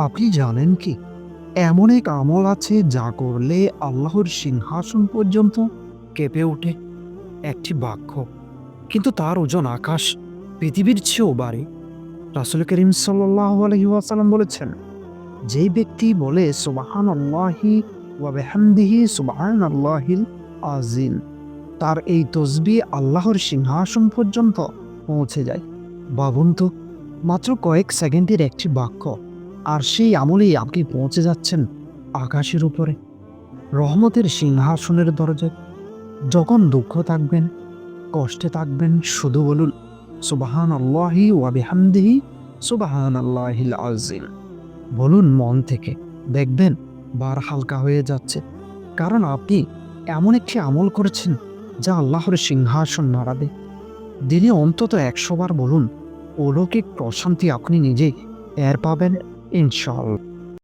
আপনি জানেন কি, এমন এক আমল আছে যা করলে আল্লাহর সিংহাসন পর্যন্ত কেঁপে ওঠে। একটি বাক্য, কিন্তু তার ওজন আকাশ পৃথিবীর চেয়েও বাড়ে। রাসূল করিম সাল্লাল্লাহু আলাইহি ওয়াসাল্লাম বলেছেন, যেই ব্যক্তি বলে সুবহানাল্লাহি ওয়া বিহামদিহি সুবহানাল্লাহিল আযীম, তার এই তসবিহ আল্লাহর সিংহাসন পর্যন্ত পৌঁছে যায়। ভাবুন তো, মাত্র কয়েক সেকেন্ডের একটি বাক্য, আর সেই আমলেই আপনি পৌঁছে যাচ্ছেন আকাশের উপরে, রহমতের সিংহাসনের দরজায়। যখন দুঃখ থাকবেন, কষ্টে থাকবেন, শুধু বলুন সুবহানাল্লাহি ওয়া বিহামদিহি সুবহানাল্লাহিল আযীম। বলুন মন থেকে, দেখবেন বার হালকা হয়ে যাচ্ছে। কারণ আপনি এমন একটি আমল করেছেন যা আল্লাহর সিংহাসন নাড়াবে। দিনে অন্তত ১০০ বার বলুন, অলৌকিক প্রশান্তি আপনি নিজেই টের পাবেন ইনশাআল্লাহ।